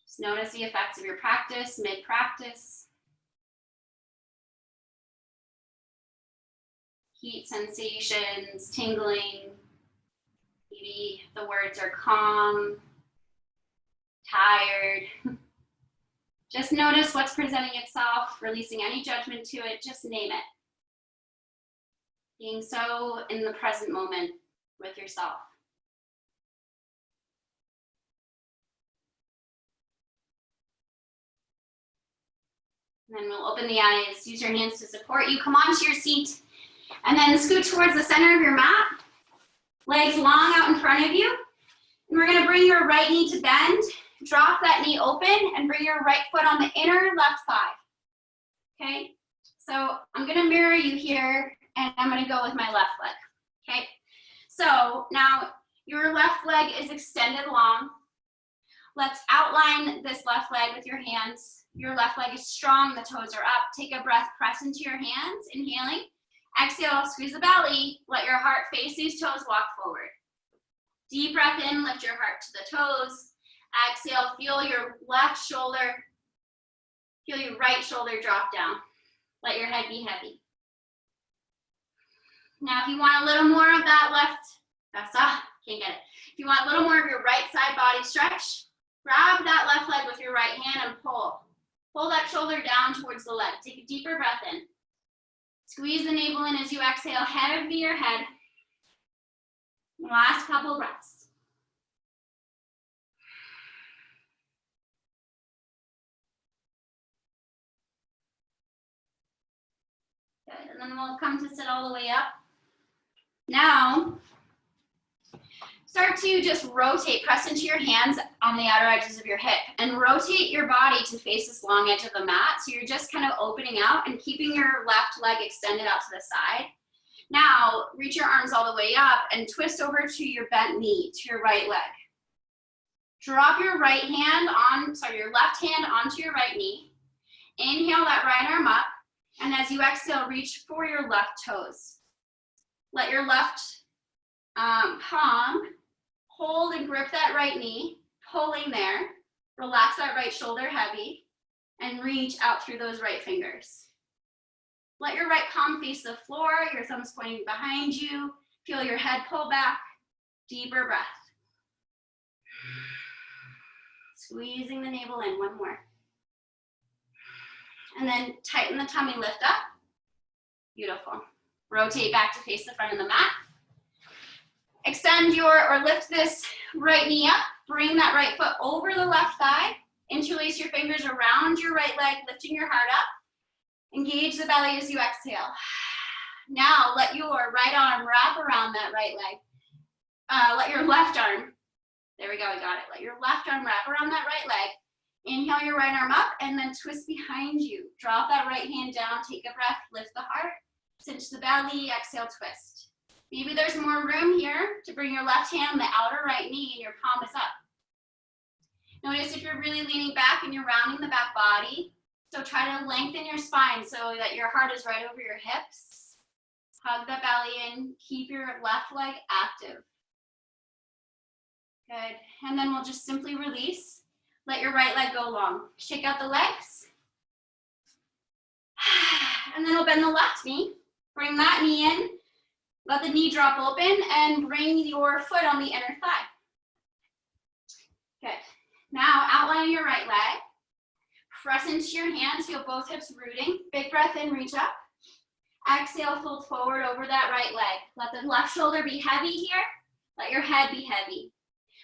A: Just notice the effects of your practice, mid-practice. Heat sensations, tingling. Maybe the words are calm, tired. Just notice what's presenting itself, releasing any judgment to it, just name it. Being so in the present moment with yourself. And then we'll open the eyes, use your hands to support you. Come onto your seat. And then scoot towards the center of your mat. Legs long out in front of you. And we're gonna bring your right knee to bend. Drop that knee open and bring your right foot on the inner left thigh. Okay? So I'm gonna mirror you here and I'm gonna go with my left leg. Okay? So now your left leg is extended long. Let's outline this left leg with your hands. Your left leg is strong, the toes are up. Take a breath, press into your hands, inhaling. Exhale, squeeze the belly. Let your heart face these toes, walk forward. Deep breath in, lift your heart to the toes. Exhale, feel your left shoulder, feel your right shoulder drop down. Let your head be heavy. Now, if you want a little more of that left, can't get it. If you want a little more of your right side body stretch, grab that left leg with your right hand and pull. Pull that shoulder down towards the leg. Take a deeper breath in. Squeeze the navel in as you exhale, head over your head. Last couple breaths. Good, and then we'll come to sit all the way up. Now, start to just rotate, press into your hands on the outer edges of your hip and rotate your body to face this long edge of the mat. So you're just kind of opening out and keeping your left leg extended out to the side. Now, reach your arms all the way up and twist over to your bent knee, to your right leg. Drop your left hand onto your right knee. Inhale that right arm up. And as you exhale, reach for your left toes. Let your left palm hold and grip that right knee, pulling there. Relax that right shoulder heavy and reach out through those right fingers. Let your right palm face the floor, your thumbs pointing behind you. Feel your head pull back, deeper breath. Squeezing the navel in, one more. And then tighten the tummy, lift up. Beautiful. Rotate back to face the front of the mat. Extend or lift this right knee up. Bring that right foot over the left thigh. Interlace your fingers around your right leg, lifting your heart up. Engage the belly as you exhale. Now let your right arm wrap around that right leg. Let your left arm, there we go, we got it. Let your left arm wrap around that right leg. Inhale your right arm up and then twist behind you. Drop that right hand down, take a breath, lift the heart, cinch the belly, exhale, twist. Maybe there's more room here to bring your left hand on the outer right knee and your palm is up. Notice if you're really leaning back and you're rounding the back body. So try to lengthen your spine so that your heart is right over your hips. Hug the belly in, keep your left leg active. Good, and then we'll just simply release. Let your right leg go long. Shake out the legs. And then we'll bend the left knee. Bring that knee in. Let the knee drop open and bring your foot on the inner thigh. Good. Now outline your right leg. Press into your hands, feel both hips rooting. Big breath in, reach up. Exhale, fold forward over that right leg. Let the left shoulder be heavy here. Let your head be heavy.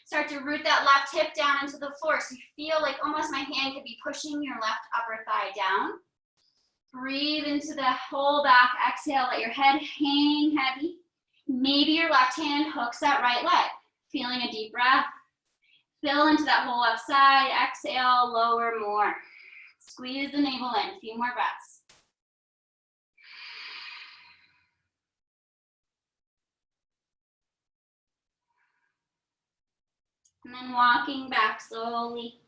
A: Start to root that left hip down into the floor so you feel like almost my hand could be pushing your left upper thigh down. Breathe into the whole back. Exhale, let your head hang heavy. Maybe your left hand hooks that right leg. Feeling a deep breath. Fill into that whole left side. Exhale, lower more. Squeeze the navel in. A few more breaths. And then walking back slowly.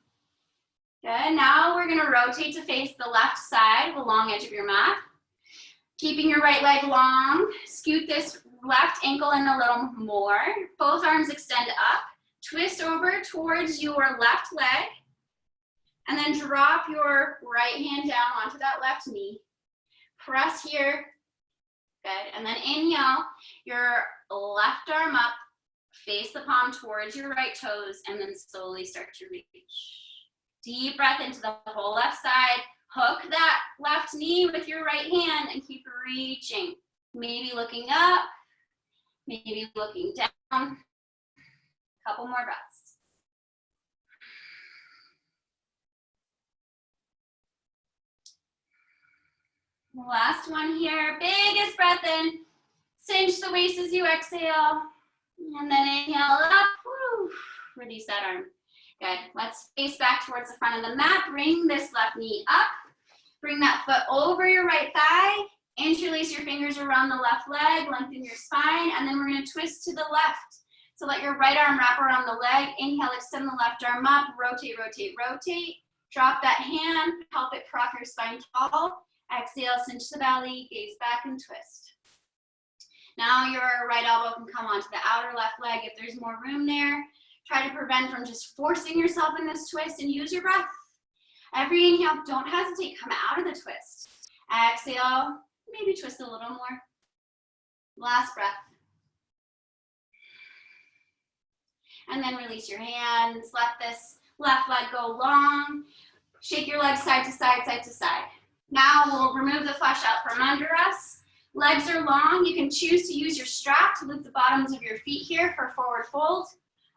A: Good, now we're gonna rotate to face the left side, the long edge of your mat. Keeping your right leg long, scoot this left ankle in a little more. Both arms extend up. Twist over towards your left leg. And then drop your right hand down onto that left knee. Press here. Good, and then inhale your left arm up. Face the palm towards your right toes and then slowly start to reach. Deep breath into the whole left side. Hook that left knee with your right hand and keep reaching. Maybe looking up, maybe looking down. Couple more breaths. Last one here. Biggest breath in. Cinch the waist as you exhale. And then inhale up, woo, release that arm. Good, let's face back towards the front of the mat. Bring this left knee up. Bring that foot over your right thigh. Interlace your fingers around the left leg, lengthen your spine, and then we're gonna twist to the left. So let your right arm wrap around the leg. Inhale, extend the left arm up, rotate, rotate, rotate. Drop that hand, help it prop your spine tall. Exhale, cinch the belly, gaze back and twist. Now your right elbow can come onto the outer left leg if there's more room there. Try to prevent from just forcing yourself in this twist and use your breath. Every inhale, don't hesitate, come out of the twist. Exhale, maybe twist a little more. Last breath. And then release your hands. Let this left leg go long. Shake your legs side to side, side to side. Now we'll remove the flesh out from under us. Legs are long. You can choose to use your strap to loop the bottoms of your feet here for forward fold.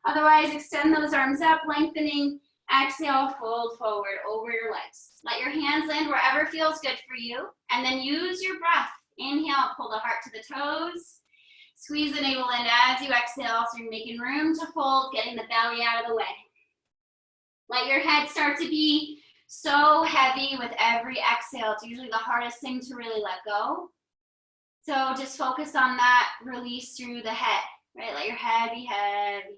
A: Otherwise, extend those arms up, lengthening. Exhale, fold forward over your legs. Let your hands land wherever feels good for you. And then use your breath. Inhale, pull the heart to the toes. Squeeze the navel in as you exhale, so you're making room to fold, getting the belly out of the way. Let your head start to be so heavy with every exhale. It's usually the hardest thing to really let go. So just focus on that release through the head, right? Let your head be heavy.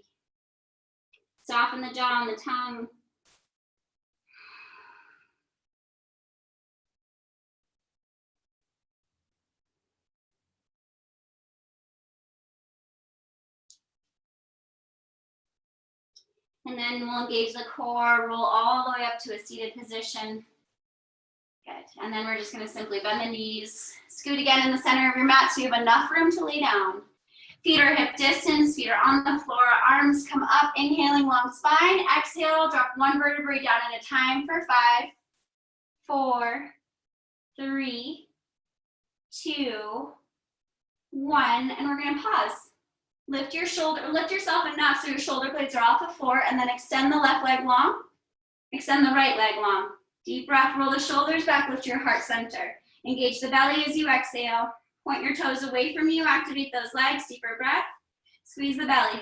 A: Soften the jaw and the tongue. And then we'll engage the core, roll all the way up to a seated position. Good. And then we're just going to simply bend the knees, scoot again in the center of your mat so you have enough room to lay down. Feet are hip distance, feet are on the floor, arms come up, inhaling long spine. Exhale, drop one vertebrae down at a time for 5, 4, 3, 2, 1, and we're going to pause. Lift your shoulder, lift yourself enough so your shoulder blades are off the floor, and then extend the left leg long, extend the right leg long. Deep breath, roll the shoulders back, lift your heart center. Engage the belly as you exhale. Point your toes away from you, activate those legs, deeper breath. Squeeze the belly.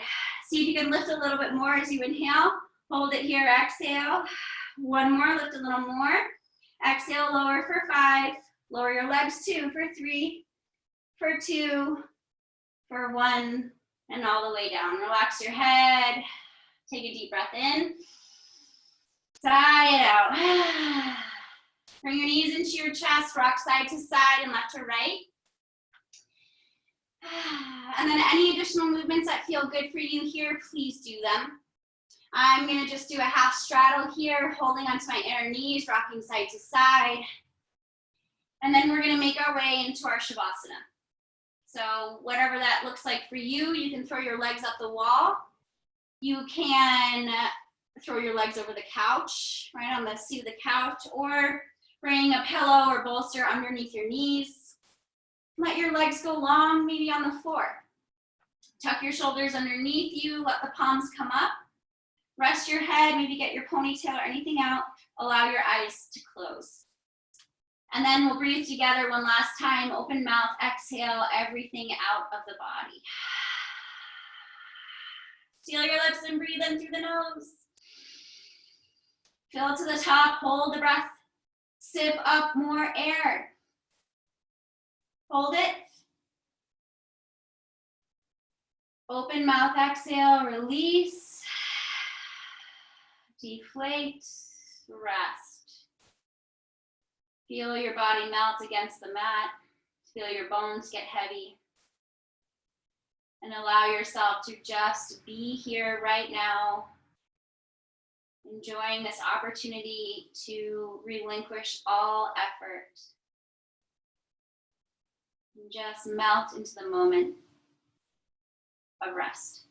A: See if you can lift a little bit more as you inhale. Hold it here, exhale. One more, lift a little more. Exhale, lower for 5. Lower your legs 2 for 3, for 2, for 1, and all the way down. Relax your head. Take a deep breath in. Sigh it out. Bring your knees into your chest, rock side to side and left to right. And then any additional movements that feel good for you here, please do them. I'm gonna just do a half straddle here, holding onto my inner knees, rocking side to side. And then we're gonna make our way into our Shavasana. So whatever that looks like for you, you can throw your legs up the wall. You can throw your legs over the couch, right on the seat of the couch, or bring a pillow or bolster underneath your knees. Let your legs go long, maybe on the floor. Tuck your shoulders underneath you, let the palms come up. Rest your head, maybe get your ponytail or anything out. Allow your eyes to close. And then we'll breathe together one last time. Open mouth, exhale everything out of the body. Seal your lips and breathe in through the nose. Fill to the top, hold the breath. Sip up more air. Hold it. Open mouth, exhale, release. Deflate, rest. Feel your body melt against the mat. Feel your bones get heavy. And allow yourself to just be here right now, enjoying this opportunity to relinquish all effort. And just melt into the moment of rest.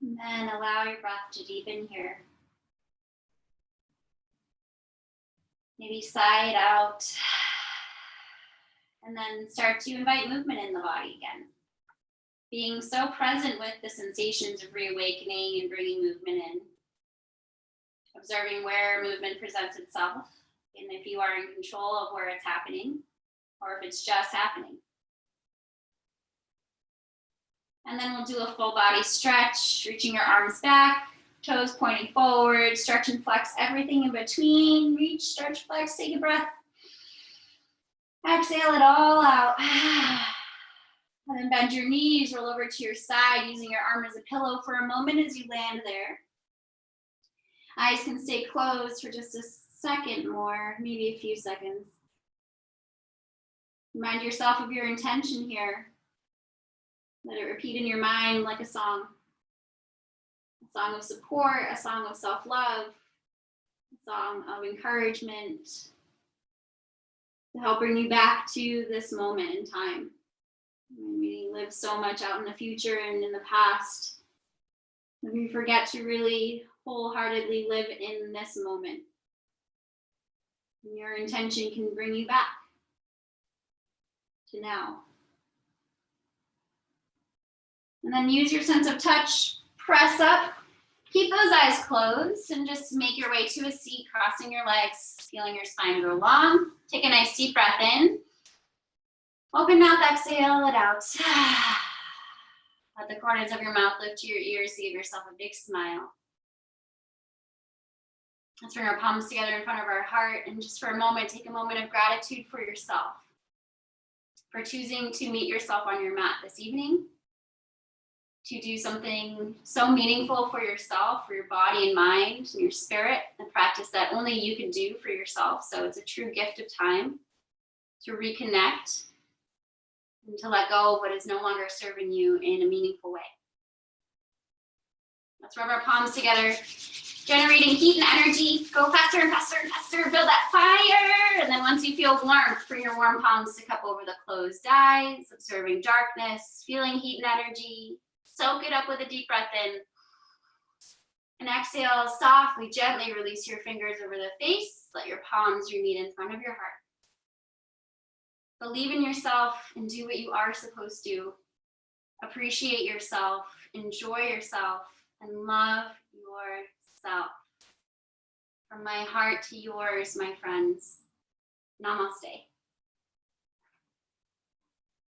A: And then allow your breath to deepen here. Maybe sigh it out. And then start to invite movement in the body again. Being so present with the sensations of reawakening and bringing movement in. Observing where movement presents itself, and if you are in control of where it's happening, or if it's just happening. And then we'll do a full body stretch, reaching your arms back, toes pointing forward, stretch and flex everything in between. Reach, stretch, flex, take a breath. Exhale it all out. And then bend your knees, roll over to your side, using your arm as a pillow for a moment as you land there. Eyes can stay closed for just a second more, maybe a few seconds. Remind yourself of your intention here. Let it repeat in your mind like a song of support, a song of self-love, a song of encouragement to help bring you back to this moment in time. We live so much out in the future and in the past that we forget to really wholeheartedly live in this moment. And your intention can bring you back to now. And then use your sense of touch, press up, keep those eyes closed, and just make your way to a seat, crossing your legs, feeling your spine go long. Take a nice deep breath in. Open mouth, exhale it out. Let the corners of your mouth lift to your ears to give yourself a big smile. Let's bring our palms together in front of our heart, and just for a moment, take a moment of gratitude for yourself, for choosing to meet yourself on your mat this evening, to do something so meaningful for yourself, for your body and mind and your spirit, a practice that only you can do for yourself. So it's a true gift of time to reconnect and to let go of what is no longer serving you in a meaningful way. Let's rub our palms together, generating heat and energy. Go faster and faster and faster, build that fire. And then once you feel warmth, bring your warm palms to cup over the closed eyes, observing darkness, feeling heat and energy. Soak it up with a deep breath in. And exhale, softly, gently release your fingers over the face. Let your palms meet in front of your heart. Believe in yourself and do what you are supposed to. Appreciate yourself, enjoy yourself, and love yourself. From my heart to yours, my friends. Namaste.